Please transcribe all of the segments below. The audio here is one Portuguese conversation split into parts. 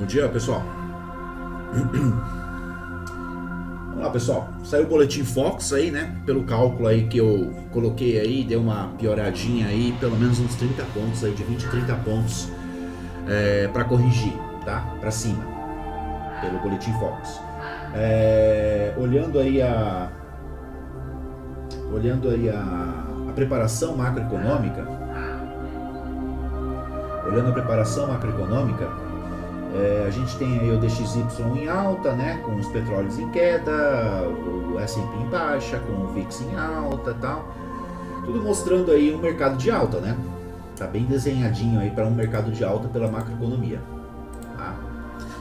Bom dia, pessoal. Vamos lá, pessoal. Saiu o boletim Fox aí, né? Pelo cálculo aí que eu coloquei aí, deu uma pioradinha aí, pelo menos uns 30 pontos aí, de 20 a 30 pontos para corrigir, tá? Para cima, pelo boletim Fox. Olhando aí a preparação macroeconômica, a gente tem aí o DXY em alta, né, com os petróleos em queda, o S&P em baixa, com o VIX em alta e tal. Tudo mostrando aí um mercado de alta, né? Tá bem desenhadinho aí para um mercado de alta pela macroeconomia. Tá?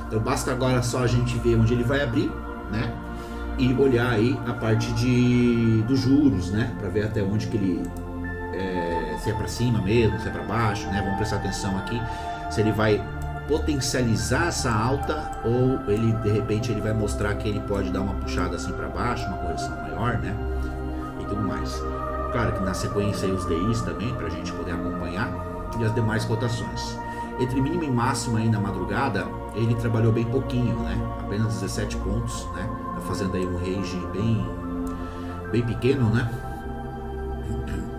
Então basta agora só a gente ver onde ele vai abrir, né? E olhar aí a parte dos juros, né? Para ver até onde que ele se é para cima mesmo, se é para baixo, né? Vamos prestar atenção aqui se ele vai potencializar essa alta ou ele de repente ele vai mostrar que ele pode dar uma puxada assim para baixo, uma correção maior, né? E tudo mais. Claro que na sequência aí os DIs também para a gente poder acompanhar e as demais cotações. Entre mínima e máxima aí na madrugada ele trabalhou bem pouquinho, né? Apenas 17 pontos, né? Tá fazendo aí um range bem pequeno, né?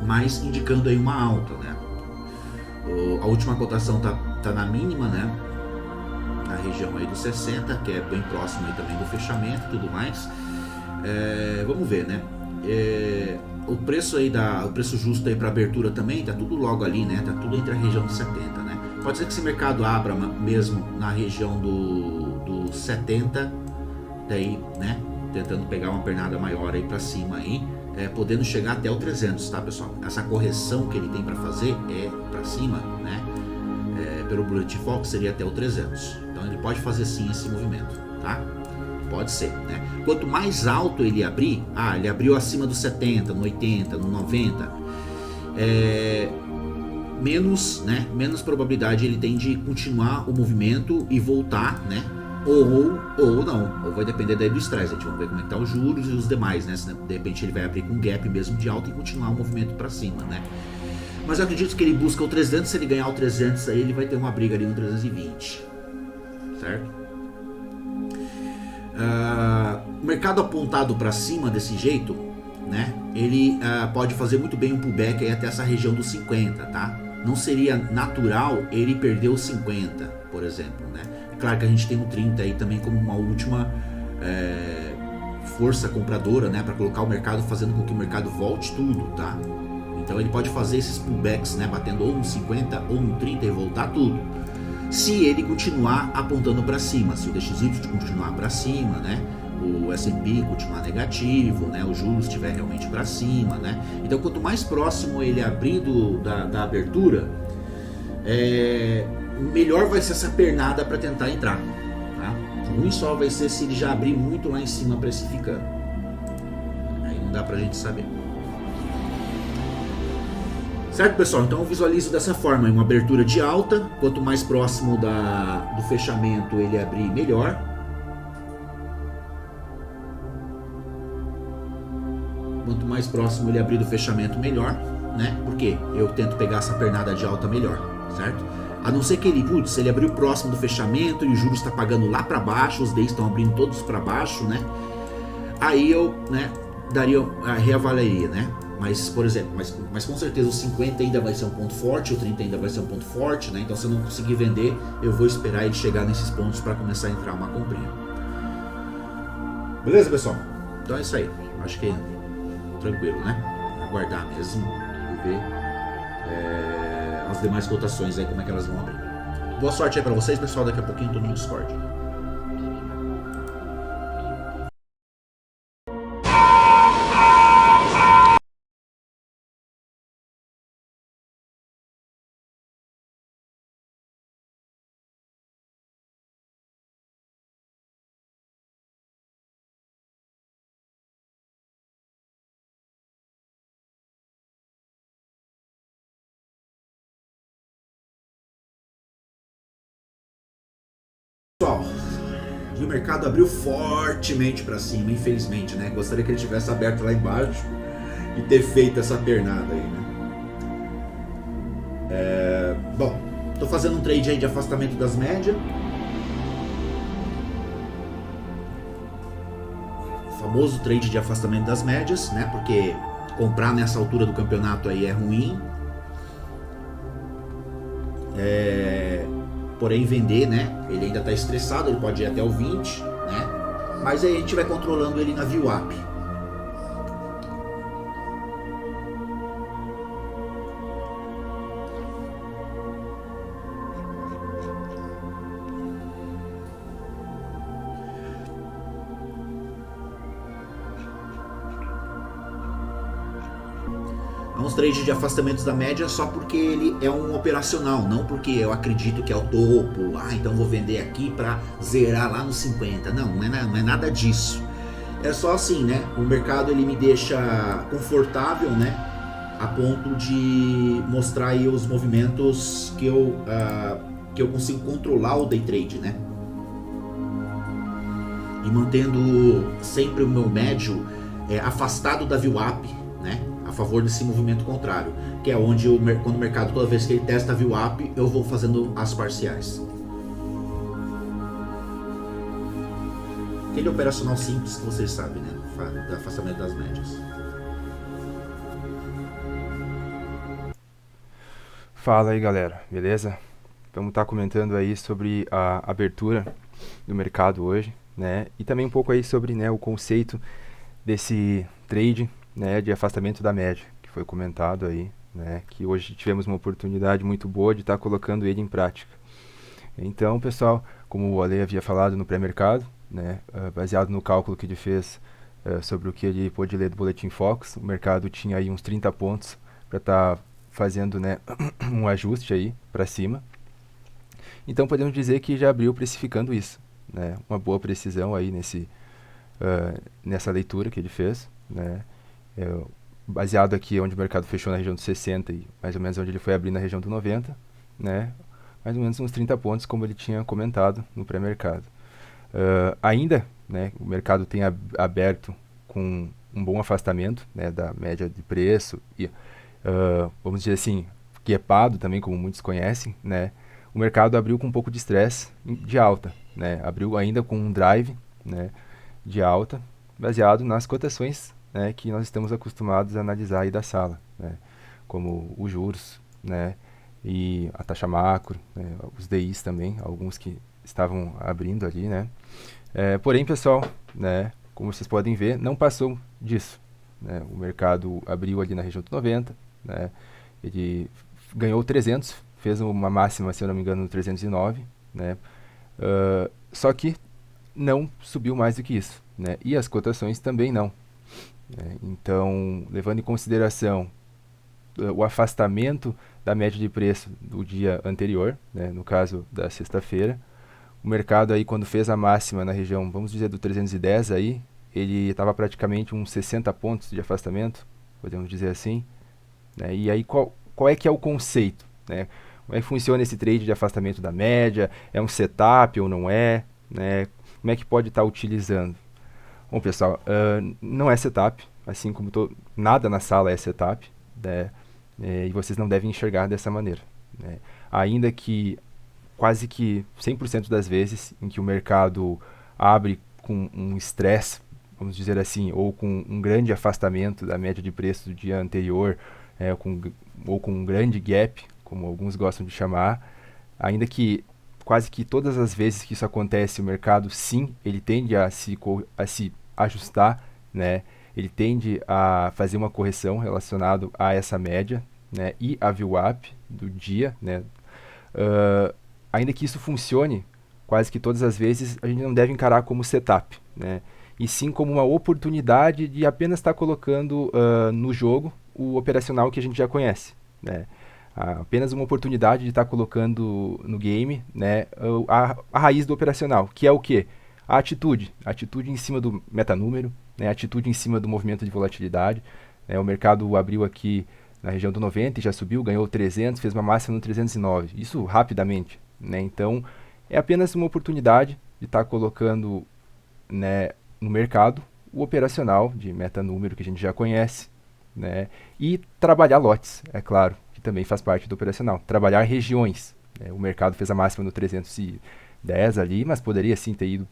Mas indicando aí uma alta, né? A última cotação tá na mínima, né? Na região aí dos 60, que é bem próximo aí também do fechamento e tudo mais. Vamos ver, né? O preço aí o preço justo aí para abertura também tá tudo logo ali, né? Tá tudo entre a região dos 70, né? Pode ser que esse mercado abra mesmo na região do 70, daí, né? Tentando pegar uma pernada maior aí para cima aí. Podendo chegar até o 300, tá, pessoal? Essa correção que ele tem para fazer é para cima, né? Pelo Boletim Fox seria até o 300. Então ele pode fazer sim esse movimento, tá? Pode ser, né? Quanto mais alto ele abrir, ele abriu acima do 70, no 80, no 90, menos probabilidade ele tem de continuar o movimento e voltar, né? Ou não, ou vai depender daí do estresse. A gente vai ver como é que tá os juros e os demais, né? Se de repente ele vai abrir com um gap mesmo de alta e continuar o movimento para cima, né? Mas eu acredito que ele busca o 300, se ele ganhar o 300 aí ele vai ter uma briga ali no 320, certo? O mercado apontado para cima desse jeito, né? Ele pode fazer muito bem um pullback aí até essa região dos 50, tá? Não seria natural ele perder os 50, por exemplo, né? É claro que a gente tem o 30 aí também como uma última força compradora, né? Para colocar o mercado, fazendo com que o mercado volte tudo, tá? Então ele pode fazer esses pullbacks, né? Batendo ou no 50 ou no 30 e voltar tudo. Se ele continuar apontando para cima, se o DXY continuar para cima, né? O S&P continuar negativo, né? O juros estiver realmente para cima, né? Então quanto mais próximo ele abrir da abertura, melhor vai ser essa pernada para tentar entrar, tá? Ruim só vai ser se ele já abrir muito lá em cima precificando. Aí não dá pra gente saber. Certo, pessoal? Então eu visualizo dessa forma, uma abertura de alta, quanto mais próximo do fechamento ele abrir, melhor. Quanto mais próximo ele abrir do fechamento, melhor, né? Porque eu tento pegar essa pernada de alta melhor, certo? A não ser que se ele abriu próximo do fechamento e o juros está pagando lá para baixo, os DIs estão abrindo todos para baixo, né? Aí eu, né, reavaliaria, né? Mas, por exemplo, mas com certeza o 50 ainda vai ser um ponto forte, o 30 ainda vai ser um ponto forte, né? Então se eu não conseguir vender, eu vou esperar ele chegar nesses pontos para começar a entrar uma comprinha. Beleza, pessoal? Então é isso aí. Acho que tranquilo, né? Aguardar mesmo e ver as demais cotações aí, como é que elas vão abrir. Boa sorte aí pra vocês, pessoal. Daqui a pouquinho tô no Discord. Pessoal, o mercado abriu fortemente para cima, infelizmente, né? Gostaria que ele tivesse aberto lá embaixo e ter feito essa pernada aí, né? Bom, tô fazendo um trade aí de afastamento das médias. famoso trade de afastamento das médias, né? Porque comprar nessa altura do campeonato aí é ruim. Porém vender, né? Ele ainda está estressado, ele pode ir até o 20, né? Mas aí a gente vai controlando ele na VWAP. Uns trades de afastamentos da média só porque ele é um operacional, não porque eu acredito que é o topo, então vou vender aqui para zerar lá nos 50. Não é nada disso. É só assim, né? O mercado ele me deixa confortável, né? A ponto de mostrar aí os movimentos que eu consigo controlar o day trade, né? E mantendo sempre o meu médio afastado da VWAP, né? A favor desse movimento contrário, que é onde quando o mercado, toda vez que ele testa a VWAP, eu vou fazendo as parciais. Aquele operacional simples que vocês sabem, né? Do afastamento das médias. Fala aí, galera, beleza? Vamos estar comentando aí sobre a abertura do mercado hoje, né? E também um pouco aí sobre, né, o conceito desse trade, né, de afastamento da média, que foi comentado aí, né, que hoje tivemos uma oportunidade muito boa de estar colocando ele em prática. Então, pessoal, como o Ale havia falado no pré-mercado, né, baseado no cálculo que ele fez sobre o que ele pôde ler do Boletim Focus, o mercado tinha aí uns 30 pontos para estar fazendo, né, um ajuste aí para cima. Então, podemos dizer que já abriu precificando isso, né, uma boa precisão aí nessa leitura que ele fez, né. Baseado aqui onde o mercado fechou na região dos 60 e mais ou menos onde ele foi abrir na região do 90, né? Mais ou menos uns 30 pontos, como ele tinha comentado no pré-mercado. Ainda, né, o mercado tem aberto com um bom afastamento, né, da média de preço e, vamos dizer assim, guepado também, como muitos conhecem, né? O mercado abriu com um pouco de estresse de alta, né? Abriu ainda com um drive, né, de alta, baseado nas cotações, né, que nós estamos acostumados a analisar aí da sala, né, como os juros, né, e a taxa macro, né, os DIs também, alguns que estavam abrindo ali, né. Porém, pessoal, né, como vocês podem ver, não passou disso, né, o mercado abriu ali na região do 90, né, ele ganhou 300, fez uma máxima, se eu não me engano, no 309, né, só que não subiu mais do que isso, né, e as cotações também não. Então, levando em consideração o afastamento da média de preço do dia anterior, né, no caso da sexta-feira, o mercado aí quando fez a máxima na região, vamos dizer, do 310 aí, ele estava praticamente uns 60 pontos de afastamento, podemos dizer assim, né? E aí qual é que é o conceito, né? Como é que funciona esse trade de afastamento da média? É um setup ou não é, né? Como é que pode estar utilizando? Bom, pessoal, não é setup, assim como nada na sala é setup, né? E vocês não devem enxergar dessa maneira, né? Ainda que quase que 100% das vezes em que o mercado abre com um estresse, vamos dizer assim, ou com um grande afastamento da média de preço do dia anterior, ou com um grande gap, como alguns gostam de chamar, ainda que quase que todas as vezes que isso acontece, o mercado, sim, ele tende a se ajustar, né? Ele tende a fazer uma correção relacionada a essa média, né? E a VWAP do dia, né? Ainda que isso funcione, quase que todas as vezes, a gente não deve encarar como setup, né? E sim como uma oportunidade de apenas estar colocando no jogo o operacional que a gente já conhece, né? Apenas uma oportunidade de estar colocando no game, né, a raiz do operacional, que é o quê? A atitude em cima do metanúmero, né, a atitude em cima do movimento de volatilidade. O mercado abriu aqui na região do 90 e já subiu, ganhou 300, fez uma máxima no 309, isso rapidamente, né? Então é apenas uma oportunidade de estar colocando, né, no mercado o operacional de metanúmero que a gente já conhece, né, e trabalhar lotes, é claro, que também faz parte do operacional. Trabalhar regiões, né? O mercado fez a máxima no 310 ali, mas poderia sim ter ido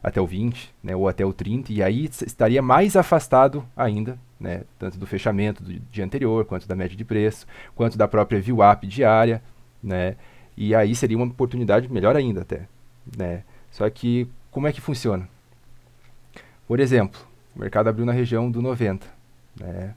até o 20, né, ou até o 30, e aí estaria mais afastado ainda, né, tanto do fechamento do dia anterior, quanto da média de preço, quanto da própria VWAP diária, né, e aí seria uma oportunidade melhor ainda até, né. Só que como é que funciona? Por exemplo, o mercado abriu na região do 90, né,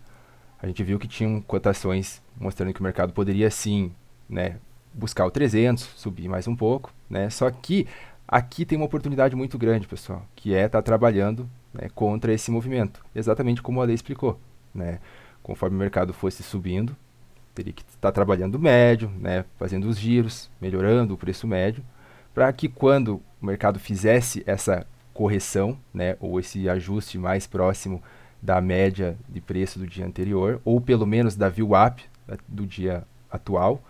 a gente viu que tinham cotações mostrando que o mercado poderia sim, né, buscar o 300, subir mais um pouco, né, só que aqui tem uma oportunidade muito grande, pessoal, que é estar trabalhando, né, contra esse movimento, exatamente como a lei explicou, né? Conforme o mercado fosse subindo, teria que estar trabalhando médio, né, fazendo os giros, melhorando o preço médio, para que quando o mercado fizesse essa correção, né, ou esse ajuste mais próximo da média de preço do dia anterior, ou pelo menos da VWAP do dia atual,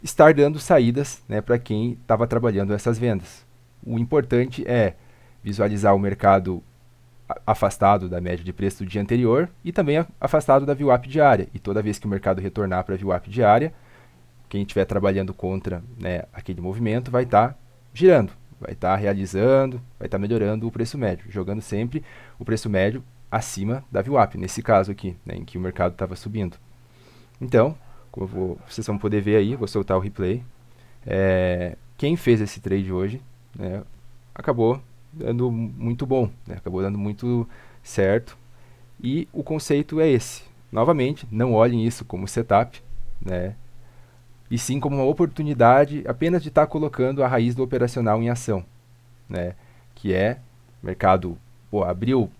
estar dando saídas, né, para quem estava trabalhando essas vendas. O importante é visualizar o mercado afastado da média de preço do dia anterior e também afastado da VWAP diária. E toda vez que o mercado retornar para a VWAP diária, quem estiver trabalhando contra, né, aquele movimento vai estar girando, vai estar realizando, vai estar melhorando o preço médio, jogando sempre o preço médio acima da VWAP, nesse caso aqui, né, em que o mercado estava subindo. Então, vocês vão poder ver aí, vou soltar o replay. Quem fez esse trade hoje, né, acabou dando muito bom, né, acabou dando muito certo. E o conceito é esse. Novamente, não olhem isso como setup, né, e sim como uma oportunidade apenas de estar colocando a raiz do operacional em ação, né, que é mercado abriu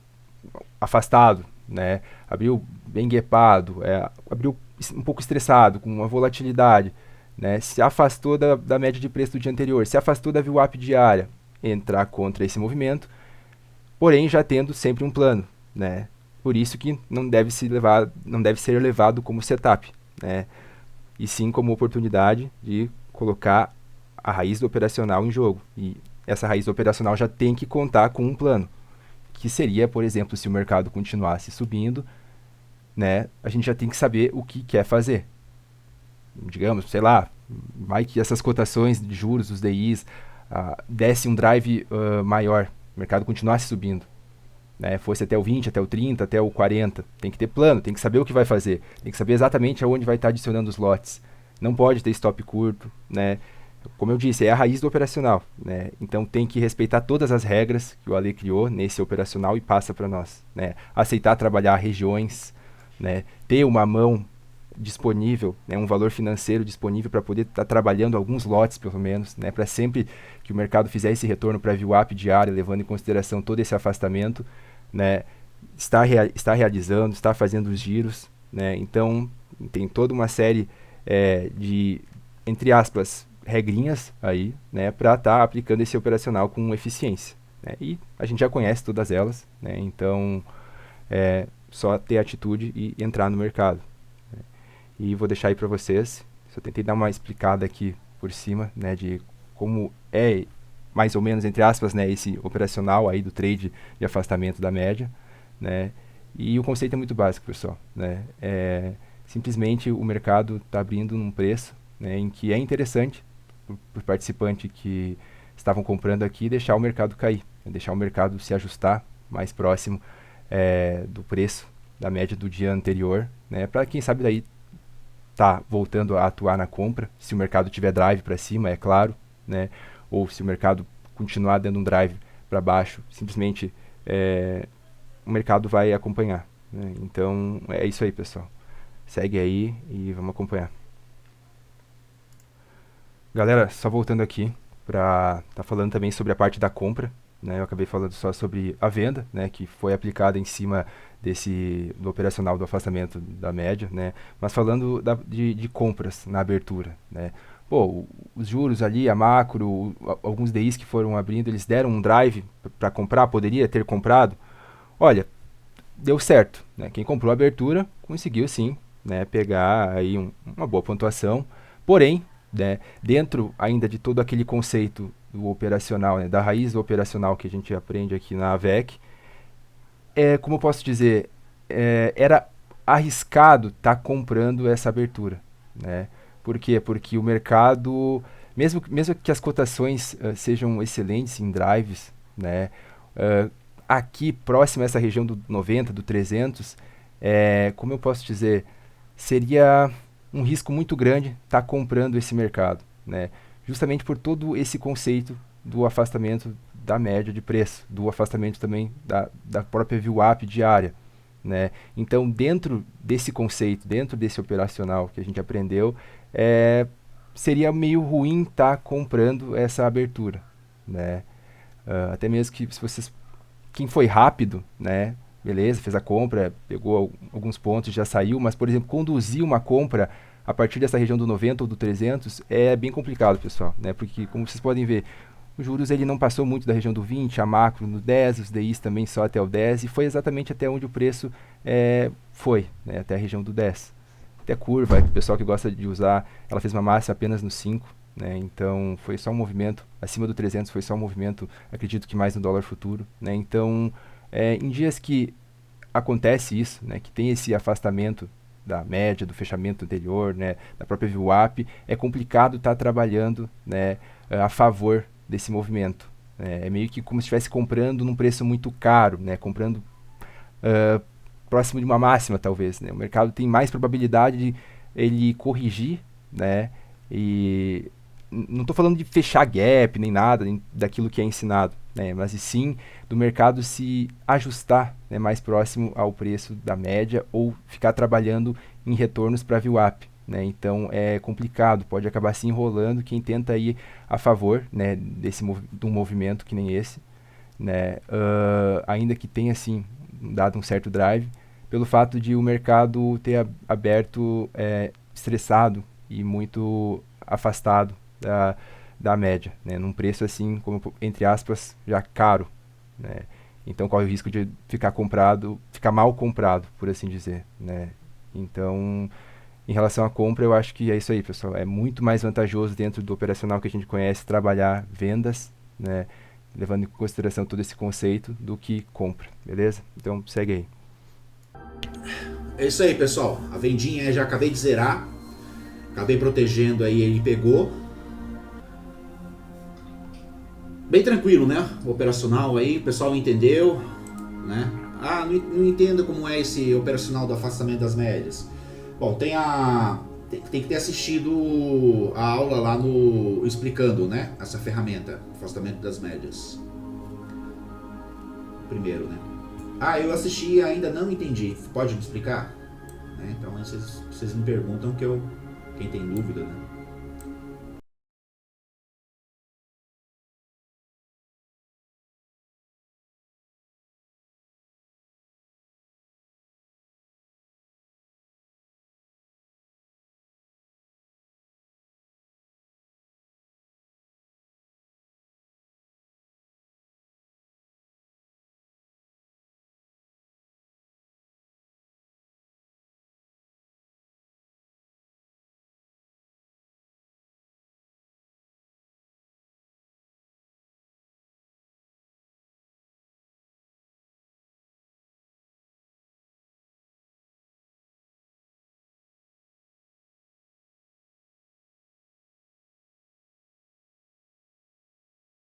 afastado, né, abriu bem guepado, abriu um pouco estressado, com uma volatilidade, né, se afastou da média de preço do dia anterior, se afastou da VWAP diária, entrar contra esse movimento, porém já tendo sempre um plano, né, por isso que não deve ser levado como setup, né, e sim como oportunidade de colocar a raiz do operacional em jogo, e essa raiz do operacional já tem que contar com um plano, que seria, por exemplo, se o mercado continuasse subindo, né, a gente já tem que saber o que quer fazer. Digamos, sei lá, vai que essas cotações de juros, os DIs, desse um drive maior, o mercado continuasse subindo, né, fosse até o 20, até o 30, até o 40, tem que ter plano, tem que saber o que vai fazer, tem que saber exatamente aonde vai estar adicionando os lotes, não pode ter stop curto, né, como eu disse, é a raiz do operacional, né, então tem que respeitar todas as regras que o Ale criou nesse operacional e passa para nós, né, aceitar trabalhar regiões, né, ter uma mão disponível, né, um valor financeiro disponível para poder estar trabalhando alguns lotes, pelo menos, né, para sempre que o mercado fizer esse retorno para a VWAP diária, levando em consideração todo esse afastamento, né, está realizando, está fazendo os giros, né, então tem toda uma série de, entre aspas, regrinhas aí, né, para estar aplicando esse operacional com eficiência, né, e a gente já conhece todas elas, né, então só ter atitude e entrar no mercado. Né. E vou deixar aí para vocês, só tentei dar uma explicada aqui por cima, né, de como é mais ou menos, entre aspas, né, esse operacional aí do trade de afastamento da média, né, e o conceito é muito básico, pessoal, né, simplesmente o mercado está abrindo num preço, né, em que é interessante para o participante que estavam comprando aqui deixar o mercado cair, né, deixar o mercado se ajustar mais próximo do preço da média do dia anterior, né, para quem sabe daí tá voltando a atuar na compra, se o mercado tiver drive para cima, é claro, né, ou se o mercado continuar dando um drive para baixo, simplesmente o mercado vai acompanhar, né. Então é isso aí, pessoal, segue aí e vamos acompanhar. Galera, só voltando aqui para estar falando também sobre a parte da compra, né, eu acabei falando só sobre a venda, né, que foi aplicada em cima do operacional do afastamento da média, né, mas falando de compras na abertura, né, os juros ali, a macro, alguns DIs que foram abrindo, eles deram um drive para comprar, poderia ter comprado, olha, deu certo, né, quem comprou a abertura conseguiu sim, né, pegar aí uma boa pontuação, porém, né, dentro ainda de todo aquele conceito do operacional, né, da raiz do operacional que a gente aprende aqui na AVEC, como eu posso dizer, era arriscado estar comprando essa abertura, né? Por quê? Porque o mercado, mesmo que as cotações sejam excelentes em drives, né? Aqui, próximo a essa região do 90, do 300, como eu posso dizer, seria um risco muito grande estar comprando esse mercado, né? Justamente por todo esse conceito do afastamento da média de preço, do afastamento também da própria VWAP diária, né? Então, dentro desse conceito, dentro desse operacional que a gente aprendeu, seria meio ruim estar comprando essa abertura, né? Até mesmo que se vocês, quem foi rápido, né? Beleza, fez a compra, pegou alguns pontos, já saiu, mas, por exemplo, conduzir uma compra a partir dessa região do 90 ou do 300 é bem complicado, pessoal, né? Porque, como vocês podem ver, os juros ele não passou muito da região do 20, a macro no 10, os DIs também só até o 10, e foi exatamente até onde o preço foi, né? Até a região do 10. Até curva, o pessoal que gosta de usar, ela fez uma máxima apenas no 5, né? Então foi só um movimento, acima do 300 foi só um movimento, acredito que mais no dólar futuro, né? Então, em dias que acontece isso, né, que tem esse afastamento da média, do fechamento anterior, né, da própria VWAP, é complicado estar trabalhando, né, a favor desse movimento. É meio que como se estivesse comprando num preço muito caro, né, comprando próximo de uma máxima, talvez. Né? O mercado tem mais probabilidade de ele corrigir, né, e não estou falando de fechar gap nem nada daquilo que é ensinado, né, mas e sim do mercado se ajustar, né, mais próximo ao preço da média ou ficar trabalhando em retornos para VWAP. Né, então é complicado, pode acabar se enrolando quem tenta ir a favor, né, de um movimento que nem esse, né, ainda que tenha assim, dado um certo drive, pelo fato de o mercado ter aberto estressado e muito afastado da média, né, num preço assim, como entre aspas, já caro, né, então corre o risco de ficar mal comprado, por assim dizer, né, então em relação à compra eu acho que é isso aí, pessoal, é muito mais vantajoso dentro do operacional que a gente conhece trabalhar vendas, né, levando em consideração todo esse conceito do que compra, beleza? Então segue aí. É isso aí, pessoal, a vendinha já acabei de zerar, acabei protegendo aí, ele pegou. Bem tranquilo, né? O operacional aí, o pessoal entendeu, né? Ah, não entendo como é esse operacional do afastamento das médias. Bom, tem que ter assistido a aula lá no explicando, né? Essa ferramenta, afastamento das médias. Primeiro, né? Ah, eu assisti e ainda não entendi. Pode me explicar? Né? Então vocês me perguntam quem tem dúvida, né?